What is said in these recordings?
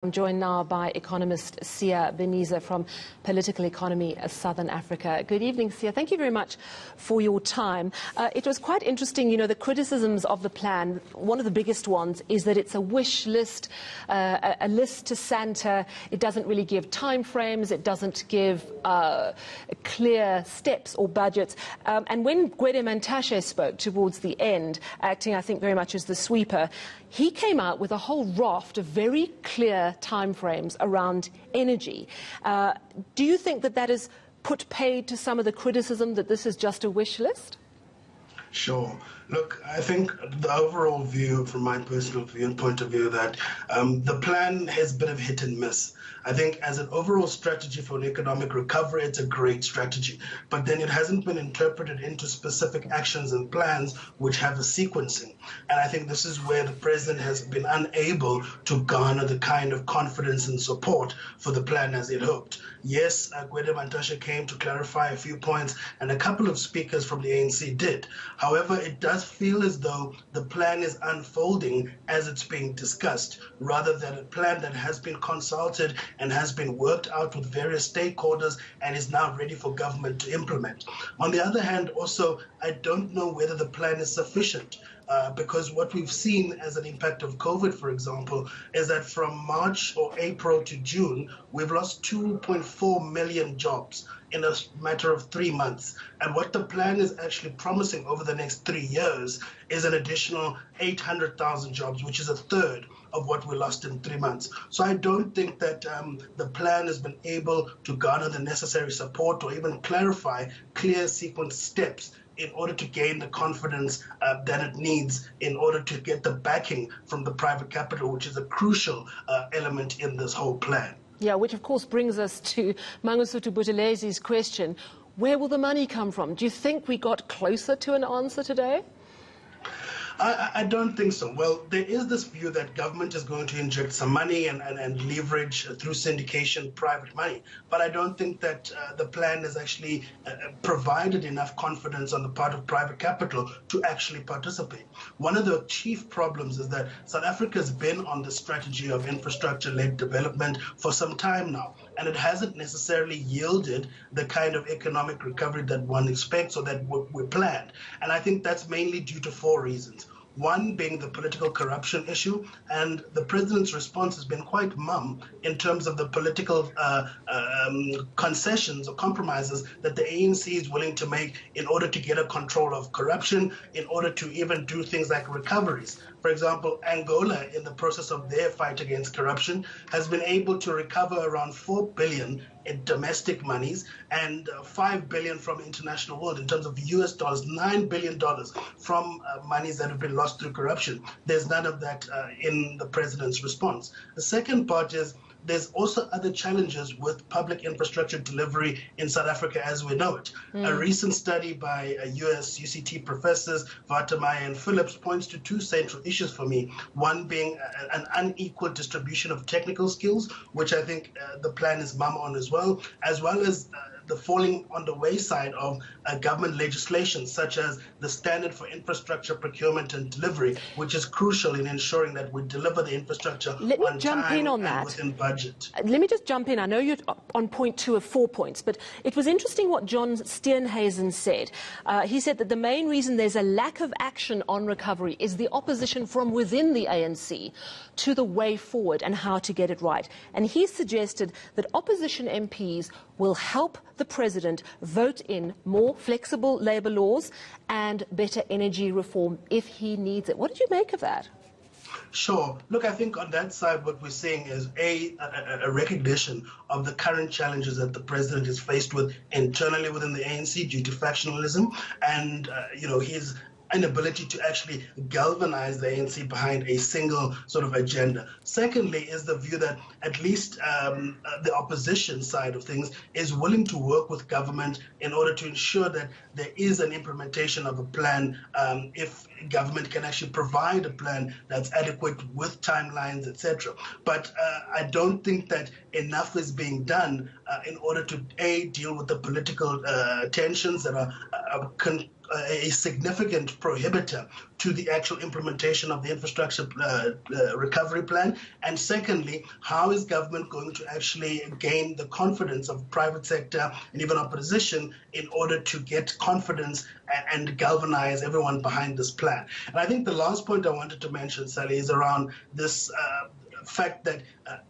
I'm joined now by economist Sia Beniza from Political Economy Southern Africa. Good evening, Sia. Thank you very much for your time. It was quite interesting, the criticisms of the plan. One of the biggest ones is that it's a wish list, a list to Santa. It doesn't really give timeframes. It doesn't give clear steps or budgets. And when Gwede Mantashe spoke towards the end, acting, I think, very much as the sweeper, he came out with a whole raft of very clear timeframes around energy. Do you think that that has put paid to some of the criticism that this is just a wish list? Sure. Look, I think the overall view, from my personal view and point of view, that the plan has a bit of hit and miss. I think as an overall strategy for an economic recovery, it's a great strategy. But then it hasn't been interpreted into specific actions and plans which have a sequencing. And I think this is where the president has been unable to garner the kind of confidence and support for the plan as he'd hoped. Yes, Gwede Mantashe came to clarify a few points, and a couple of speakers from the ANC did. However, it does feel as though the plan is unfolding as it's being discussed, rather than a plan that has been consulted and has been worked out with various stakeholders and is now ready for government to implement. On the other hand, also, I don't know whether the plan is sufficient. Because what we've seen as an impact of COVID, for example, is that from March or April to June, we've lost 2.4 million jobs in a matter of 3 months. And what the plan is actually promising over the next 3 years is an additional 800,000 jobs, which is a third of what we lost in 3 months. So I don't think that the plan has been able to garner the necessary support or even clarify clear sequence steps in order to gain the confidence that it needs in order to get the backing from the private capital, which is a crucial element in this whole plan. Yeah, which of course brings us to Mangosuthu Buthelez's question. Where will the money come from? Do you think we got closer to an answer today? I don't think so. Well, there is this view that government is going to inject some money and leverage through syndication private money. But I don't think that the plan has actually provided enough confidence on the part of private capital to actually participate. One of the chief problems is that South Africa has been on the strategy of infrastructure-led development for some time now, and it hasn't necessarily yielded the kind of economic recovery that one expects or that we planned. And I think that's mainly due to 4 reasons. One being the political corruption issue, and the president's response has been quite mum in terms of the political concessions or compromises that the ANC is willing to make in order to get a control of corruption, in order to even do things like recoveries. For example, Angola, in the process of their fight against corruption, has been able to recover around 4 billion in domestic monies and 5 billion from international world in terms of US dollars, $9 billion from monies that have been lost through corruption. There's none of that in the president's response. The second part is there's also other challenges with public infrastructure delivery in South Africa as we know it. A recent study by US UCT professors Vatamaya and Phillips points to 2 central issues for me. One being an unequal distribution of technical skills, which I think the plan is mum on as well as the falling on the wayside of government legislation, such as the standard for infrastructure procurement and delivery, which is crucial in ensuring that we deliver the infrastructure on time and within budget. Let me just jump in. I know you're on point 2 of 4 points, but it was interesting what John Steenhuisen said. He said that the main reason there's a lack of action on recovery is the opposition from within the ANC to the way forward and how to get it right. And he suggested that opposition MPs will help the president vote in more flexible labour laws and better energy reform if he needs it. What did you make of that? Sure. Look, I think on that side, what we're seeing is a recognition of the current challenges that the president is faced with internally within the ANC due to factionalism and, his inability to actually galvanize the ANC behind a single sort of agenda. Secondly is the view that at least the opposition side of things is willing to work with government in order to ensure that there is an implementation of a plan if government can actually provide a plan that's adequate with timelines, etc. But I don't think that enough is being done in order to, A, deal with the political tensions that are a significant prohibitor to the actual implementation of the infrastructure recovery plan? And secondly, how is government going to actually gain the confidence of private sector and even opposition in order to get confidence and galvanize everyone behind this plan? And I think the last point I wanted to mention, Sally, is around this fact that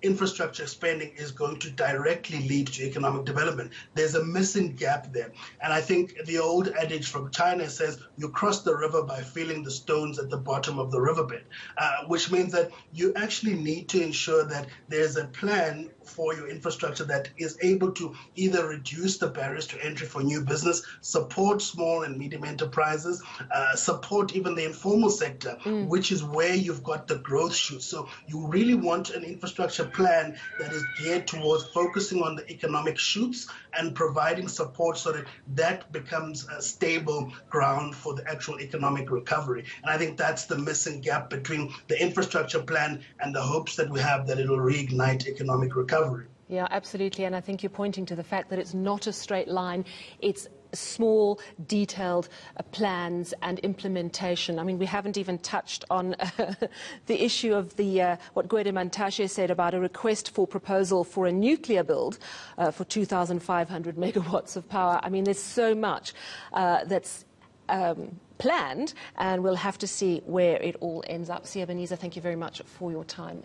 infrastructure spending is going to directly lead to economic development. There's a missing gap there. And I think the old adage from China says you cross the river by feeling the stones at the bottom of the riverbed, which means that you actually need to ensure that there's a plan for your infrastructure that is able to either reduce the barriers to entry for new business, support small and medium enterprises, support even the informal sector, which is where you've got the growth shoots. So you really want an infrastructure plan that is geared towards focusing on the economic shoots and providing support so that that becomes a stable ground for the actual economic recovery. And I think that's the missing gap between the infrastructure plan and the hopes that we have that it will reignite economic recovery. Yeah, absolutely. And I think you're pointing to the fact that it's not a straight line. It's small, detailed plans and implementation. I mean, we haven't even touched on the issue of the what Gwede Mantashe said about a request for proposal for a nuclear build for 2,500 megawatts of power. I mean, there's so much that's planned, and we'll have to see where it all ends up. Siya Beneza, thank you very much for your time.